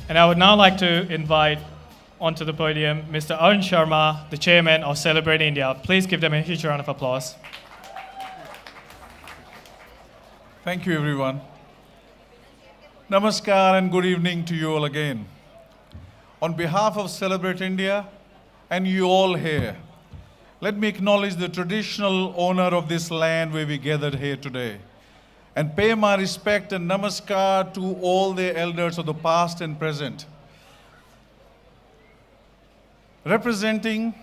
And I would now like to invite onto the podium Mr. Arun Sharma, the chairman of Celebrate India. Please give them a huge round of applause. Thank you, everyone. Namaskar and good evening to you all again. On behalf of Celebrate India and you all here, let me acknowledge the traditional owner of this land where we gathered here today and pay my respect and namaskar to all the elders of the past and present. Representing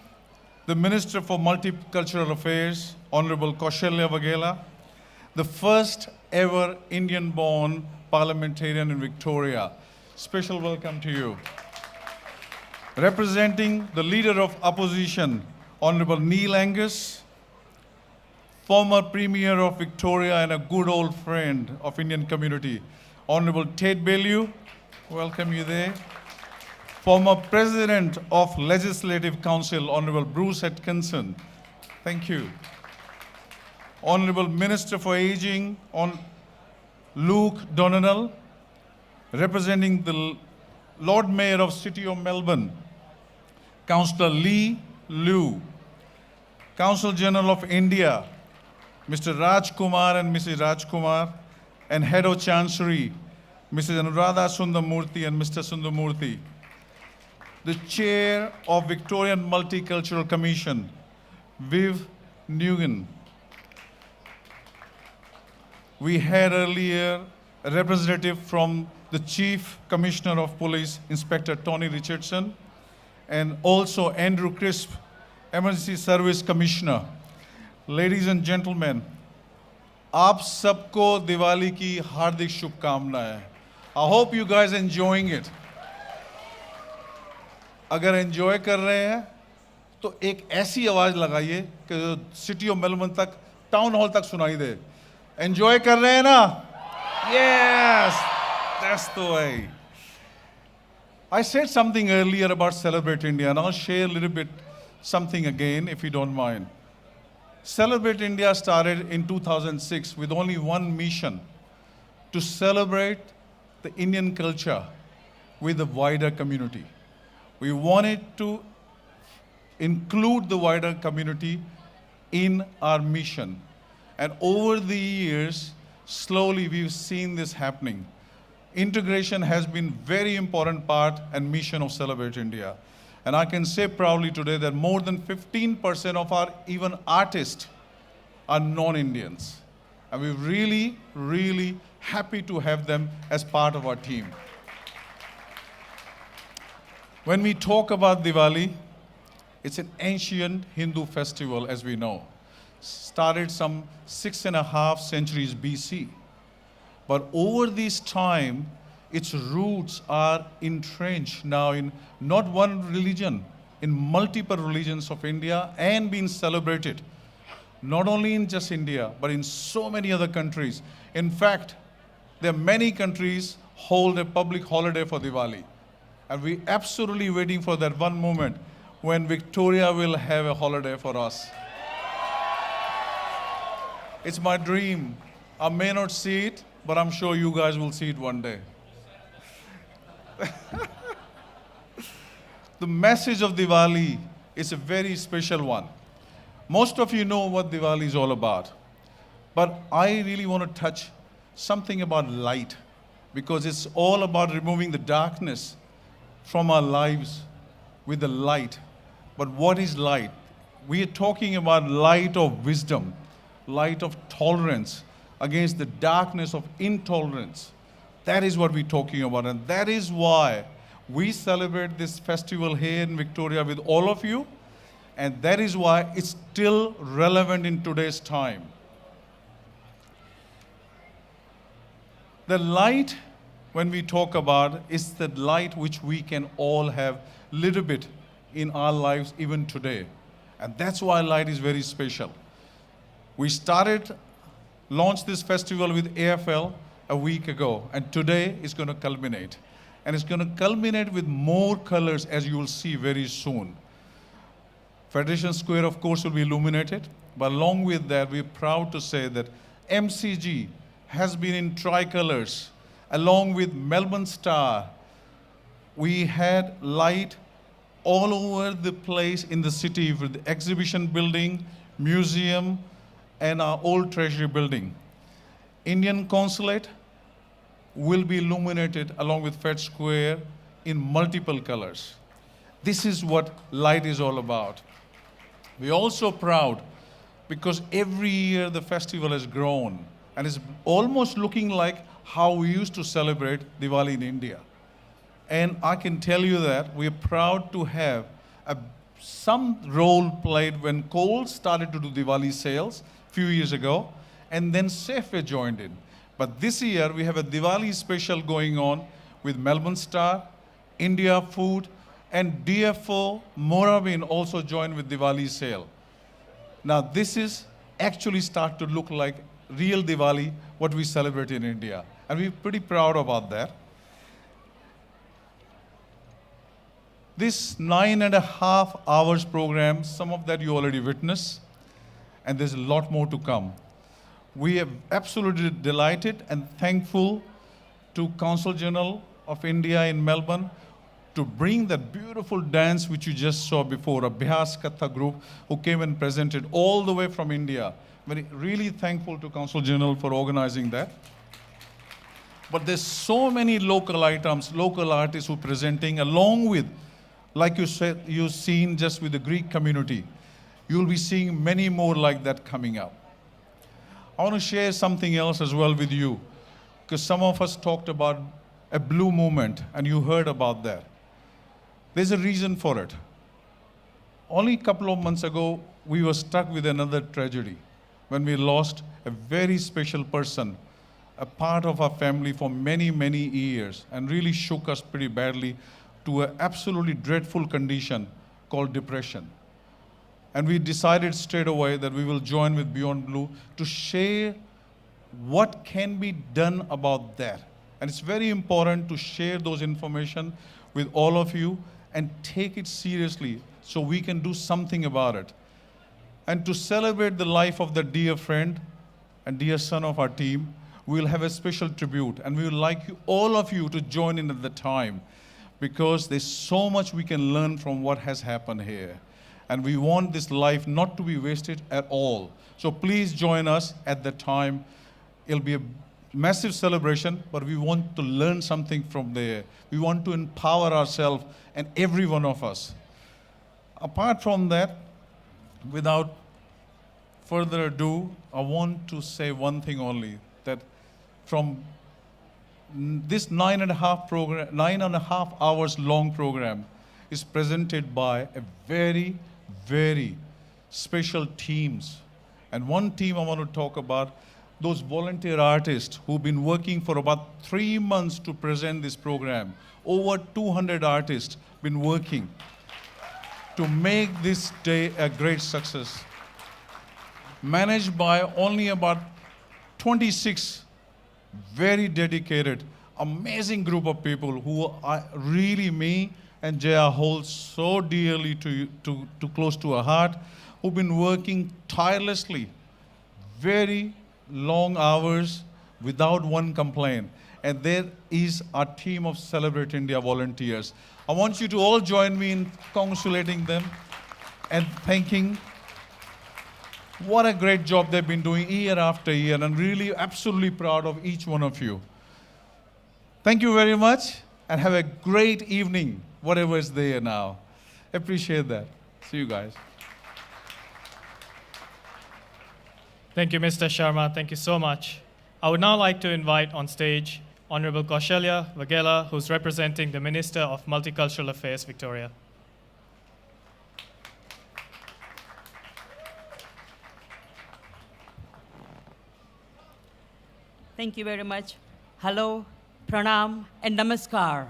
the Minister for Multicultural Affairs, Honorable Kaushalya Waghela, the first ever Indian-born parliamentarian in Victoria. Special welcome to you. Representing the Leader of Opposition, Honorable Neil Angus, former Premier of Victoria and a good old friend of Indian community, Honorable Ted Bellew, welcome you there. Former President of Legislative Council, Honorable Bruce Atkinson, thank you. Honorable Minister for Aging, Luke Donanell, representing the Lord Mayor of City of Melbourne, Councillor Lee Liu, Consul General of India, Mr. Raj Kumar and Mrs. Raj Kumar, and Head of Chancery, Mrs. Anuradha Sundarmurthy and Mr. Sundarmurthy, the Chair of Victorian Multicultural Commission, Viv Nguyen. We had earlier a representative from the Chief Commissioner of Police, Inspector Tony Richardson, and also Andrew Crisp, Emergency Service Commissioner. Ladies and gentlemen, आप सबको दिवाली की हार्दिक शुभकामनाएं. I hope you guys enjoying it. अगर enjoy कर रहे हैं तो एक ऐसी आवाज लगाइए कि सिटी ऑफ मेलबर्न तक, टाउन हॉल तक सुनाई दे. एंजॉय कर रहे हैं ना? Yes, that's the way. I said something earlier about Celebrate India, and I'll share a little bit something again, if you don't mind. Celebrate India started in 2006 with only one mission: to celebrate the Indian culture with the wider community. We wanted to include the wider community in our mission. And over the years, slowly we've seen this happening. Integration has been very important part and mission of Celebrate India. And I can say proudly today that more than 15% of our even artists are non-Indians. And we're really, really happy to have them as part of our team. When we talk about Diwali, it's an ancient Hindu festival, as we know. Started some 6.5 centuries BC. But over this time, its roots are entrenched now in not one religion, in multiple religions of India, and being celebrated, not only in just India, but in so many other countries. In fact, there are many countries hold a public holiday for Diwali. And we're absolutely waiting for that one moment when Victoria will have a holiday for us. It's my dream. I may not see it, but I'm sure you guys will see it one day. The message of Diwali is a very special one. Most of you know what Diwali is all about. But I really want to touch something about light, because it's all about removing the darkness from our lives with the light. But what is light? We are talking about light of wisdom, light of tolerance against the darkness of intolerance. That is what we're talking about, and that is why we celebrate this festival here in Victoria with all of you, and that is why it's still relevant in today's time. The light, when we talk about, is the light which we can all have little bit in our lives even today. And that's why light is very special. We launched this festival with AFL a week ago, and today it's going to culminate. And it's going to culminate with more colors, as you will see very soon. Federation Square, of course, will be illuminated, but along with that, we're proud to say that MCG has been in tricolors, along with Melbourne Star, We had light all over the place in the city with the exhibition building, museum, and our old treasury building. Indian consulate will be illuminated along with Fed Square in multiple colors. This is what light is all about. We're also proud because every year the festival has grown and is almost looking like how we used to celebrate Diwali in India. And I can tell you that we're proud to have some role played when Kohl's started to do Diwali sales a few years ago, and then Safeway joined in. But this year we have a Diwali special going on with Melbourne Star, India Food, and DFO Moravin also joined with Diwali sale. Now this is actually start to look like real Diwali, what we celebrate in India. And we're pretty proud about that. This 9.5 hours program, some of that you already witnessed, and there's a lot more to come. We are absolutely delighted and thankful to Consul General of India in Melbourne to bring that beautiful dance which you just saw before, a Bihas Katha group who came and presented all the way from India. Very really thankful to Consul General for organizing that. But there's so many local items, local artists who are presenting along with, like you said, you've seen just with the Greek community. You'll be seeing many more like that coming up. I want to share something else as well with you, because some of us talked about a blue movement, and you heard about that. There's a reason for it. Only a couple of months ago, we were stuck with another tragedy when we lost a very special person, a part of our family for many, many years, and really shook us pretty badly to an absolutely dreadful condition called depression. And we decided straight away that we will join with Beyond Blue to share what can be done about that. And it's very important to share those information with all of you and take it seriously so we can do something about it. And to celebrate the life of the dear friend and dear son of our team, we'll have a special tribute, and we would like you, all of you, to join in at the time, because there's so much we can learn from what has happened here. And we want this life not to be wasted at all. So please join us at the time. It'll be a massive celebration, but we want to learn something from there. We want to empower ourselves and every one of us. Apart from that, without further ado, I want to say one thing only, that from this 9.5 hours long program is presented by a very, very special teams. And one team I want to talk about, those volunteer artists who've been working for about 3 months to present this program. Over 200 artists been working to make this day a great success. Managed by only about 26 very dedicated, amazing group of people who are really me and Jaya hold so dearly to close to our heart, who've been working tirelessly, very long hours without one complaint. And there is our team of Celebrate India volunteers. I want you to all join me in congratulating them and thanking. What a great job they've been doing year after year, and I'm really absolutely proud of each one of you. Thank you very much, and have a great evening, whatever is there now. Appreciate that. See you guys. Thank you, Mr. Sharma. Thank you so much. I would now like to invite on stage Honorable Kaushalya Vaghela, who's representing the Minister of Multicultural Affairs, Victoria. Thank you very much. Hello, pranam, and namaskar.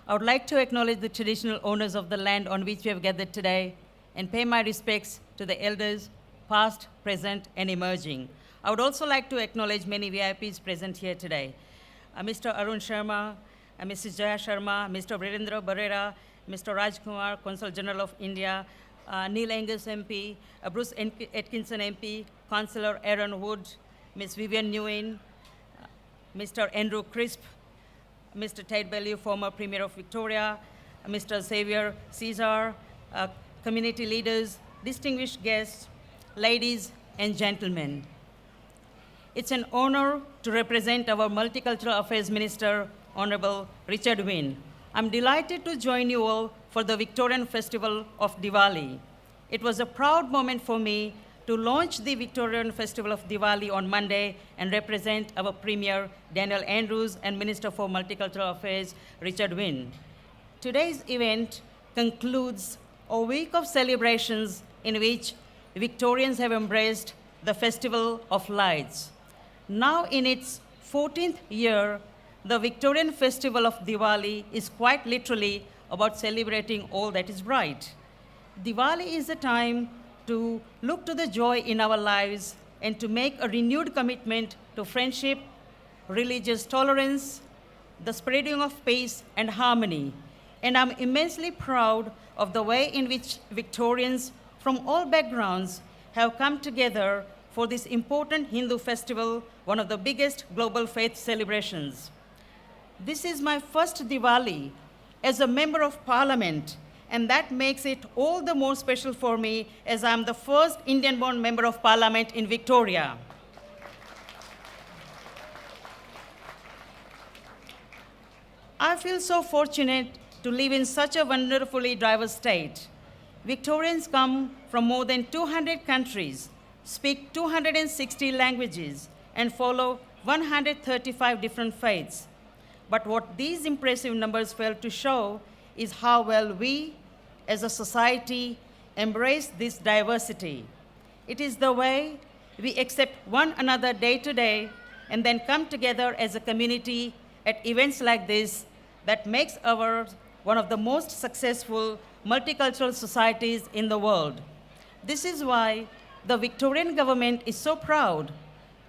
I would like to acknowledge the traditional owners of the land on which we have gathered today and pay my respects to the elders, past, present, and emerging. I would also like to acknowledge many VIPs present here today. Mr. Arun Sharma, Mrs. Jaya Sharma, Mr. Virendra Barrera, Mr. Raj Kumar, Consul General of India, Neil Angus MP, Bruce Atkinson MP, Councillor Aaron Wood, Ms. Vivian Nguyen, Mr. Andrew Crisp, Mr. Ted Bellew, former Premier of Victoria, Mr. Xavier Caesar, community leaders, distinguished guests, ladies and gentlemen. It's an honor to represent our Multicultural Affairs Minister, Honorable Richard Wynne. I'm delighted to join you all for the Victorian Festival of Diwali. It was a proud moment for me to launch the Victorian Festival of Diwali on Monday and represent our Premier, Daniel Andrews, and Minister for Multicultural Affairs, Richard Wynne. Today's event concludes a week of celebrations in which Victorians have embraced the Festival of Lights. Now in its 14th year, the Victorian Festival of Diwali is quite literally about celebrating all that is bright. Diwali is a time to look to the joy in our lives and to make a renewed commitment to friendship, religious tolerance, the spreading of peace and harmony. And I'm immensely proud of the way in which Victorians from all backgrounds have come together for this important Hindu festival, one of the biggest global faith celebrations. This is my first Diwali as a member of Parliament, and that makes it all the more special for me as I'm the first Indian-born member of Parliament in Victoria. I feel so fortunate to live in such a wonderfully diverse state. Victorians come from more than 200 countries, speak 260 languages, and follow 135 different faiths. But what these impressive numbers fail to show is how well we, as a society, embrace this diversity. It is the way we accept one another day to day and then come together as a community at events like this that makes ours one of the most successful multicultural societies in the world. This is why the Victorian government is so proud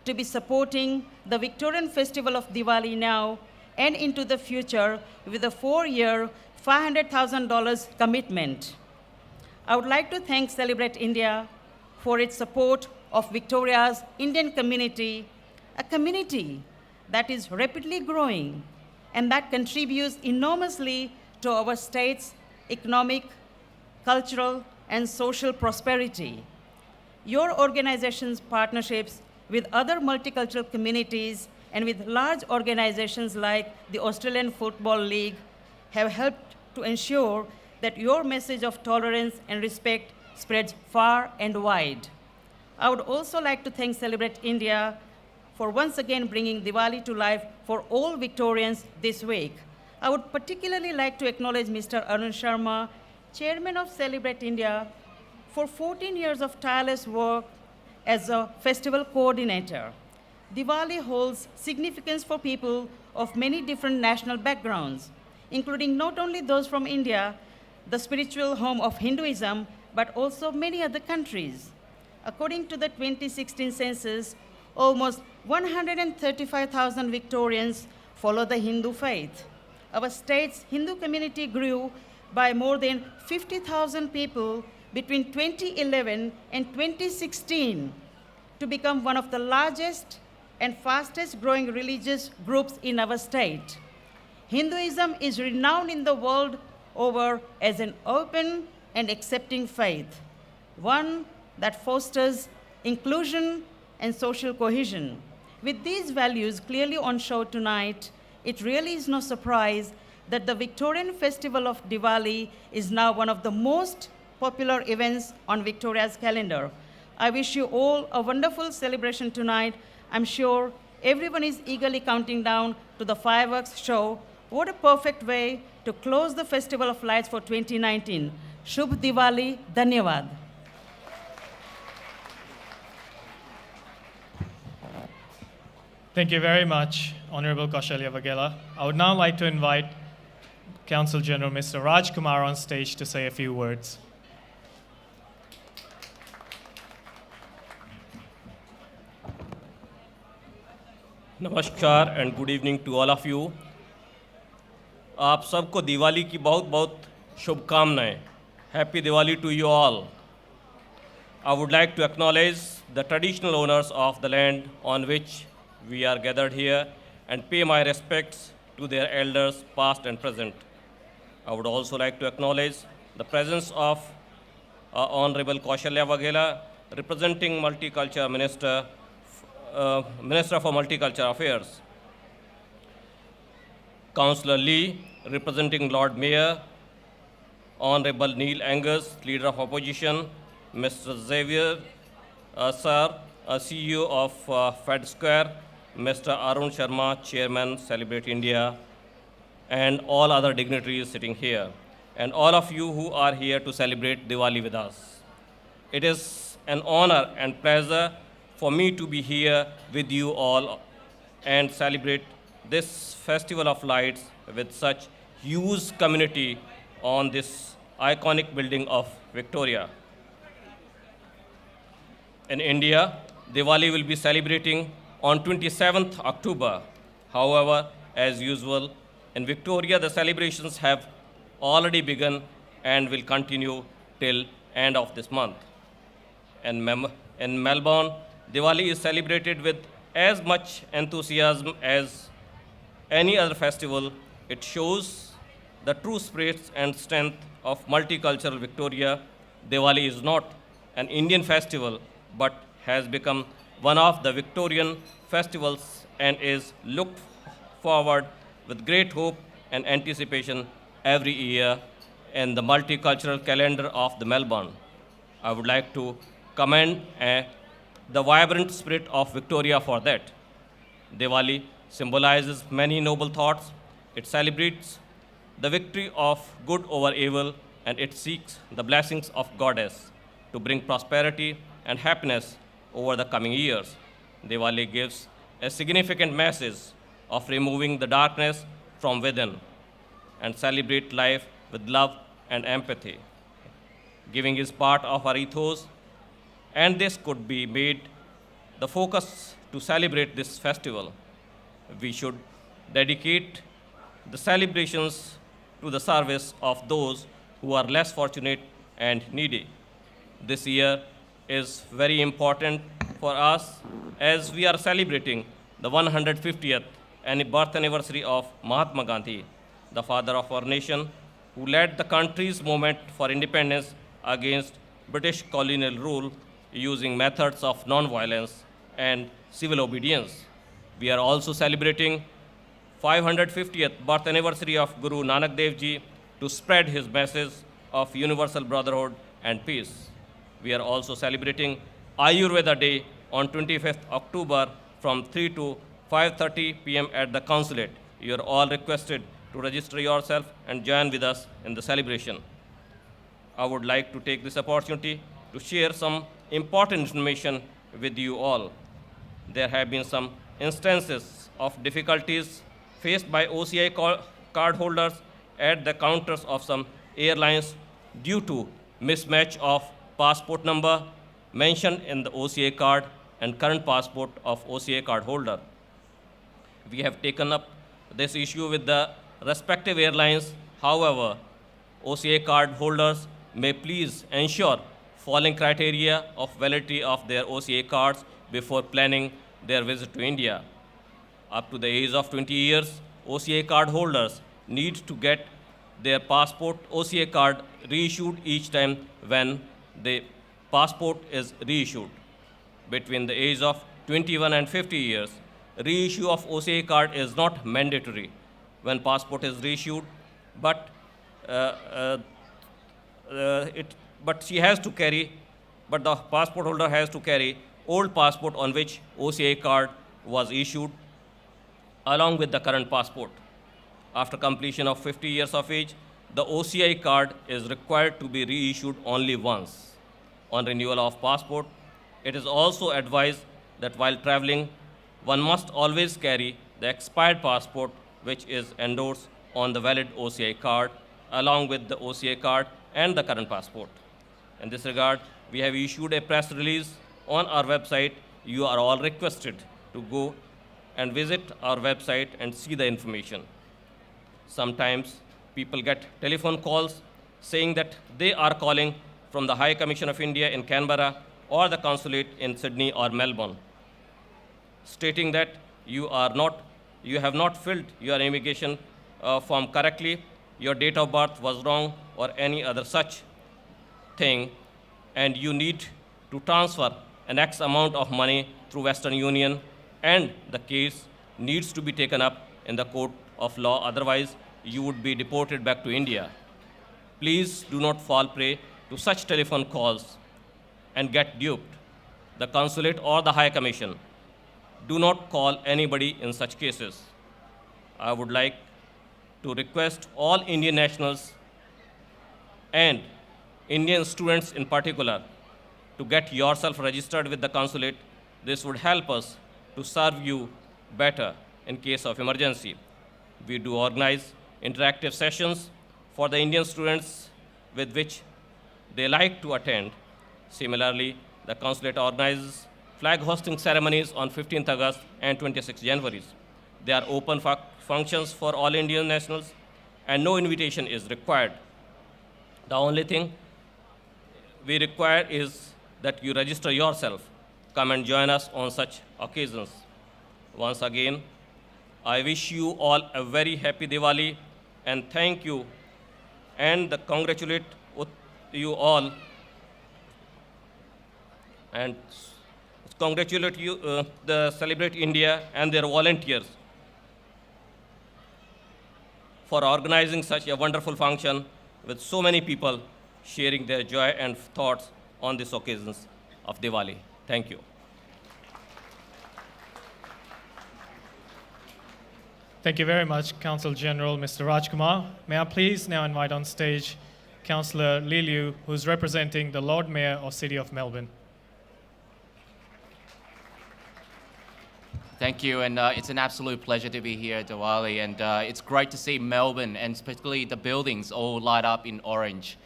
to be supporting the Victorian Festival of Diwali now and into the future with a 4-year, $500,000 commitment. I would like to thank Celebrate India for its support of Victoria's Indian community, a community that is rapidly growing and that contributes enormously to our state's economic, cultural, and social prosperity. Your organization's partnerships with other multicultural communities and with large organizations like the Australian Football League have helped to ensure that your message of tolerance and respect spreads far and wide. I would also like to thank Celebrate India for once again bringing Diwali to life for all Victorians this week. I would particularly like to acknowledge Mr. Arun Sharma, Chairman of Celebrate India, for 14 years of tireless work as a festival coordinator. Diwali holds significance for people of many different national backgrounds, including not only those from India, the spiritual home of Hinduism, but also many other countries. According to the 2016 census, almost 135,000 Victorians follow the Hindu faith. Our state's Hindu community grew by more than 50,000 people between 2011 and 2016 to become one of the largest and fastest growing religious groups in our state. Hinduism is renowned in the world over as an open and accepting faith, one that fosters inclusion and social cohesion. With these values clearly on show tonight, it really is no surprise that the Victorian Festival of Diwali is now one of the most popular events on Victoria's calendar. I wish you all a wonderful celebration tonight. I'm sure everyone is eagerly counting down to the fireworks show. What a perfect way to close the Festival of Lights for 2019. Shubh Diwali, Dhanyavad. Thank you very much, Honorable Kaushalya Vaghela. I would now like to invite Council General Mr. Raj Kumar on stage to say a few words. नमस्कार and good evening to all of you. आप सबको दिवाली की बहुत बहुत शुभकामनाएं। Happy Diwali to you all. I would like to acknowledge the traditional owners of the land on which we are gathered here and pay my respects to their elders, past and present. I would also like to acknowledge the presence of Honorable Kaushalya Waghela, representing Minister for Multicultural Affairs. Councillor Lee, representing Lord Mayor, Honorable Neil Angus, Leader of Opposition, Mr. Xavier Sir, CEO of Fed Square, Mr. Arun Sharma, Chairman, Celebrate India, and all other dignitaries sitting here, and all of you who are here to celebrate Diwali with us. It is an honor and pleasure for me to be here with you all and celebrate this festival of lights with such huge community on this iconic building of Victoria. In India, Diwali will be celebrating on 27th October. However, as usual, in Victoria, the celebrations have already begun and will continue till end of this month. In Melbourne, Diwali is celebrated with as much enthusiasm as any other festival. It shows the true spirit and strength of multicultural Victoria. Diwali is not an Indian festival, but has become one of the Victorian festivals and is looked forward with great hope and anticipation every year in the multicultural calendar of the Melbourne. I would like to commend the vibrant spirit of Victoria for that. Diwali symbolizes many noble thoughts. It celebrates the victory of good over evil, and it seeks the blessings of Goddess to bring prosperity and happiness over the coming years. Diwali gives a significant message of removing the darkness from within and celebrate life with love and empathy. Giving is part of our ethos, and this could be made the focus to celebrate this festival. We should dedicate the celebrations to the service of those who are less fortunate and needy. This year is very important for us as we are celebrating the 150th birth anniversary of Mahatma Gandhi, the father of our nation, who led the country's movement for independence against British colonial rule using methods of non-violence and civil obedience. We are also celebrating 550th birth anniversary of Guru Nanak Dev Ji to spread his message of universal brotherhood and peace. We are also celebrating Ayurveda Day on 25th October from 3 to 5:30 p.m. at the consulate. You are all requested to register yourself and join with us in the celebration. I would like to take this opportunity to share some important information with you all. There have been some instances of difficulties faced by OCI card holders at the counters of some airlines due to mismatch of passport number mentioned in the OCA card and current passport of OCA card holder. We have taken up this issue with the respective airlines. However, OCA card holders may please ensure following criteria of validity of their OCA cards before planning their visit to India. Up to the age of 20 years, OCA card holders need to get their passport OCA card reissued each time when the passport is reissued. Between the age of 21 and 50 years, reissue of OCA card is not mandatory when passport is reissued, but she has to carry, but the passport holder has to carry old passport on which OCA card was issued along with the current passport. After completion of 50 years of age, the OCI card is required to be reissued only once. On renewal of passport, it is also advised that while traveling, one must always carry the expired passport which is endorsed on the valid OCI card along with the OCI card and the current passport. In this regard, we have issued a press release on our website. You are all requested to go and visit our website and see the information. Sometimes people get telephone calls saying that they are calling from the High Commission of India in Canberra or the consulate in Sydney or Melbourne, stating that you are not you have not filled your immigration form correctly, your date of birth was wrong, or any other such thing, and you need to transfer an X amount of money through Western Union, and the case needs to be taken up in the court of law, otherwise you would be deported back to India. Please do not fall prey to such telephone calls and get duped. The consulate or the High Commission, do not call anybody in such cases. I would like to request all Indian nationals and Indian students in particular to get yourself registered with the consulate. This would help us to serve you better in case of emergency. We do organize interactive sessions for the Indian students with which they like to attend. Similarly, the consulate organizes flag hosting ceremonies on 15th August and 26th January. They are open functions for all Indian nationals, and no invitation is required. The only thing we require is that you register yourself. Come and join us on such occasions. Once again, I wish you all a very happy Diwali, and thank you, and congratulate you all, and congratulate you, the Celebrate India and their volunteers for organizing such a wonderful function with so many people sharing their joy and thoughts on these occasions of Diwali. Thank you. Thank you very much, Council General Mr. Rajkumar. May I please now invite on stage Councillor Lee Liu, who's representing the Lord Mayor of City of Melbourne. Thank you, and it's an absolute pleasure to be here at Diwali, and it's great to see Melbourne, and particularly the buildings, all light up in orange.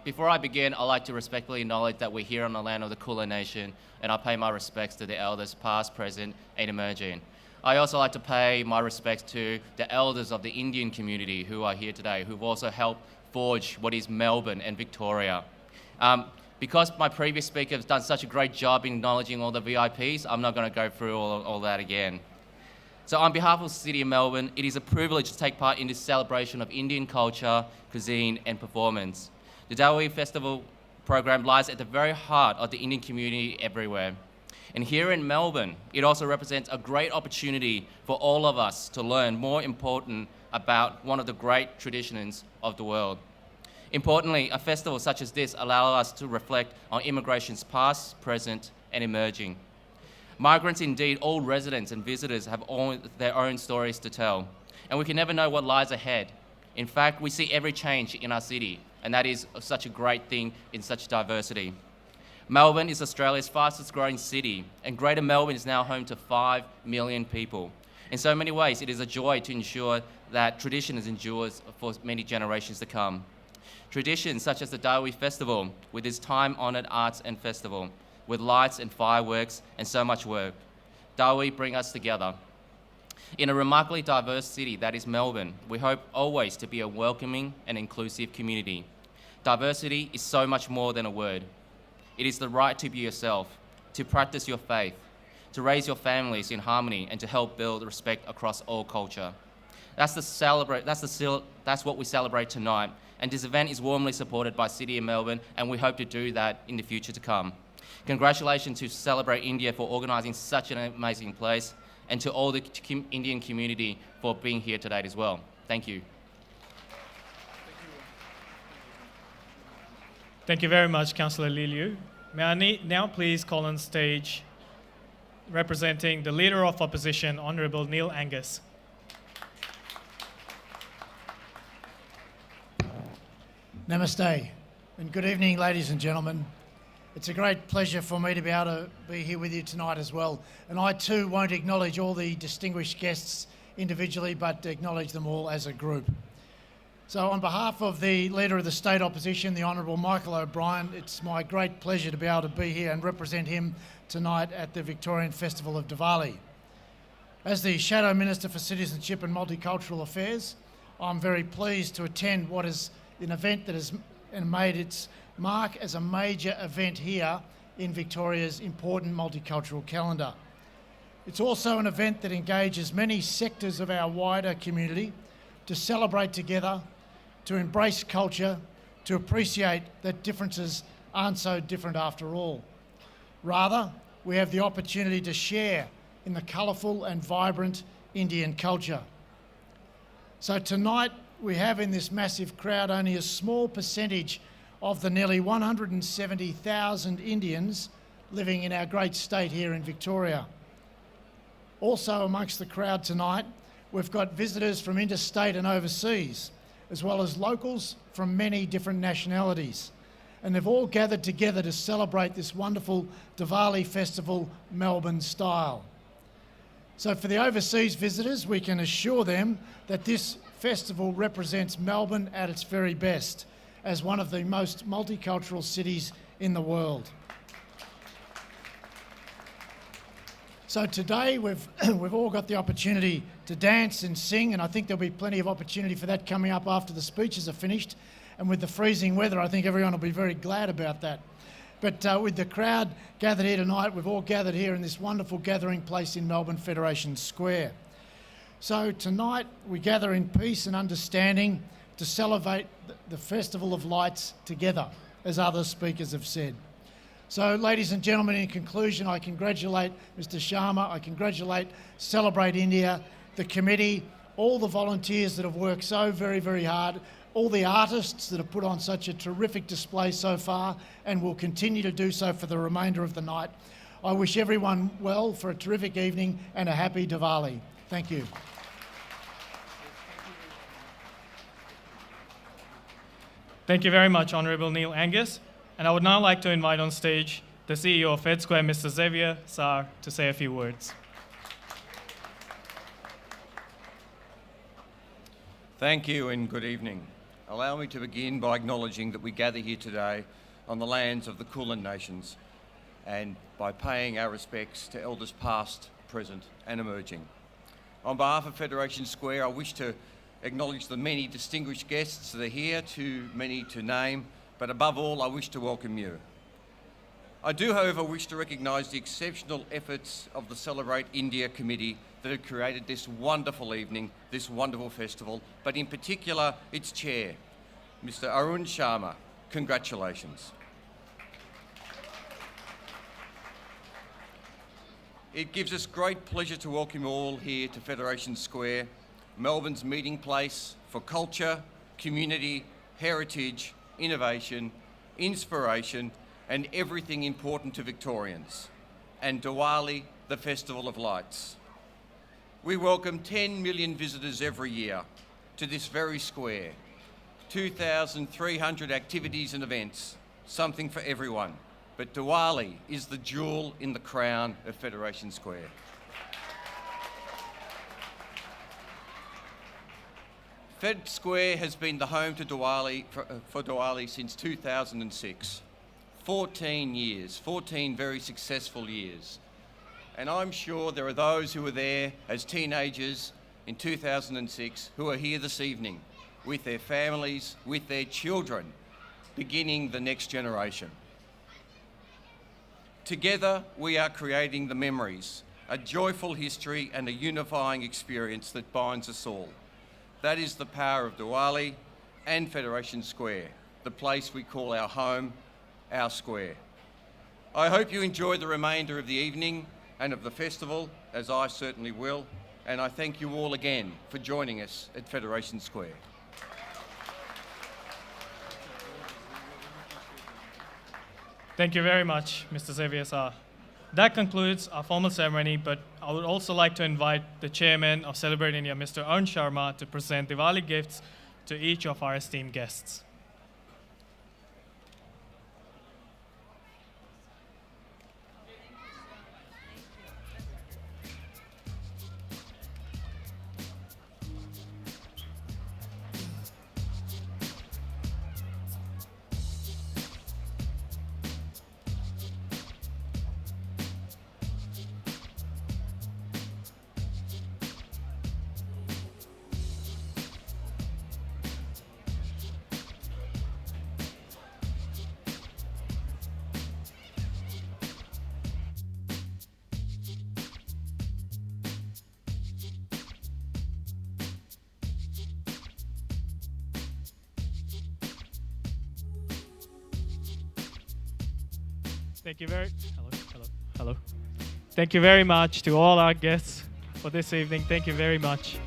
Before I begin, I'd like to respectfully acknowledge that we're here on the land of the Kulin Nation, and I pay my respects to the elders past, present, and emerging. I also like to pay my respects to the elders of the Indian community who are here today, who've also helped forge what is Melbourne and Victoria. Because my previous speaker has done such a great job in acknowledging all the VIPs, I'm not going to go through all that again. So on behalf of the City of Melbourne, it is a privilege to take part in this celebration of Indian culture, cuisine, and performance. The Diwali Festival program lies at the very heart of the Indian community everywhere. And here in Melbourne, it also represents a great opportunity for all of us to learn more important about one of the great traditions of the world. Importantly, a festival such as this allows us to reflect on immigration's past, present, and emerging. Migrants, indeed, all residents and visitors have all their own stories to tell, and we can never know what lies ahead. In fact, we see every change in our city, and that is such a great thing in such diversity. Melbourne is Australia's fastest growing city, and Greater Melbourne is now home to 5 million people. In so many ways, it is a joy to ensure that tradition endures for many generations to come. Traditions such as the Diwali Festival, with its time-honoured arts and festival, with lights and fireworks and so much work. Diwali bring us together. In a remarkably diverse city that is Melbourne, we hope always to be a welcoming and inclusive community. Diversity is so much more than a word. It is the right to be yourself, to practice your faith, to raise your families in harmony, and to help build respect across all culture. That's what we celebrate tonight, and this event is warmly supported by City of Melbourne, and we hope to do that in the future to come. Congratulations to Celebrate India for organising such an amazing place, and to all the Indian community for being here today as well. Thank you. Thank you very much, Councillor Lee Liu. May I now please call on stage, representing the Leader of Opposition, Honourable Neil Angus. Namaste, and good evening, ladies and gentlemen. It's a great pleasure for me to be able to be here with you tonight as well. And I too won't acknowledge all the distinguished guests individually, but acknowledge them all as a group. So on behalf of the Leader of the State Opposition, the Honourable Michael O'Brien, it's my great pleasure to be able to be here and represent him tonight at the Victorian Festival of Diwali. As the Shadow Minister for Citizenship and Multicultural Affairs, I'm very pleased to attend what is an event that has made its mark as a major event here in Victoria's important multicultural calendar. It's also an event that engages many sectors of our wider community to celebrate together, to embrace culture, to appreciate that differences aren't so different after all. Rather, we have the opportunity to share in the colourful and vibrant Indian culture. So tonight we have in this massive crowd only a small percentage of the nearly 170,000 Indians living in our great state here in Victoria. Also amongst the crowd tonight, we've got visitors from interstate and overseas, as well as locals from many different nationalities. And they've all gathered together to celebrate this wonderful Diwali festival, Melbourne style. So for the overseas visitors, we can assure them that this festival represents Melbourne at its very best, as one of the most multicultural cities in the world. So today we've all got the opportunity to dance and sing, and I think there'll be plenty of opportunity for that coming up after the speeches are finished. And with the freezing weather, I think everyone will be very glad about that. But with the crowd gathered here tonight, we've all gathered here in this wonderful gathering place in Melbourne Federation Square. So tonight we gather in peace and understanding to celebrate the Festival of Lights together, as other speakers have said. So, ladies and gentlemen, in conclusion, I congratulate Mr. Sharma, I congratulate Celebrate India, the committee, all the volunteers that have worked so very, very hard, all the artists that have put on such a terrific display so far and will continue to do so for the remainder of the night. I wish everyone well for a terrific evening and a happy Diwali. Thank you. Thank you very much, Honourable Neil Angus. And I would now like to invite on stage the CEO of Fed Square, Mr. Xavier Sarr, to say a few words. Thank you and good evening. Allow me to begin by acknowledging that we gather here today on the lands of the Kulin Nations and by paying our respects to elders past, present and emerging. On behalf of Federation Square, I wish to acknowledge the many distinguished guests that are here, too many to name, but above all, I wish to welcome you. I do, however, wish to recognise the exceptional efforts of the Celebrate India Committee that have created this wonderful evening, this wonderful festival, but in particular, its chair, Mr. Arun Sharma. Congratulations. It gives us great pleasure to welcome you all here to Federation Square, Melbourne's meeting place for culture, community, heritage, innovation, inspiration, and everything important to Victorians, and Diwali, the Festival of Lights. We welcome 10 million visitors every year to this very square, 2,300 activities and events, something for everyone. But Diwali is the jewel in the crown of Federation Square. Fed Square has been the home to Diwali for Diwali since 2006. 14 years, 14 very successful years. And I'm sure there are those who were there as teenagers in 2006 who are here this evening with their families, with their children, beginning the next generation. Together, we are creating the memories, a joyful history and a unifying experience that binds us all. That is the power of Diwali and Federation Square, the place we call our home, our square. I hope you enjoy the remainder of the evening and of the festival, as I certainly will, and I thank you all again for joining us at Federation Square. Thank you very much, Mr. Xavier Sarr. That concludes our formal ceremony, but I would also like to invite the chairman of Celebrate India, Mr. Arun Sharma, to present Diwali gifts to each of our esteemed guests. Thank you very. Hello. Thank you very much to all our guests for this evening. Thank you very much.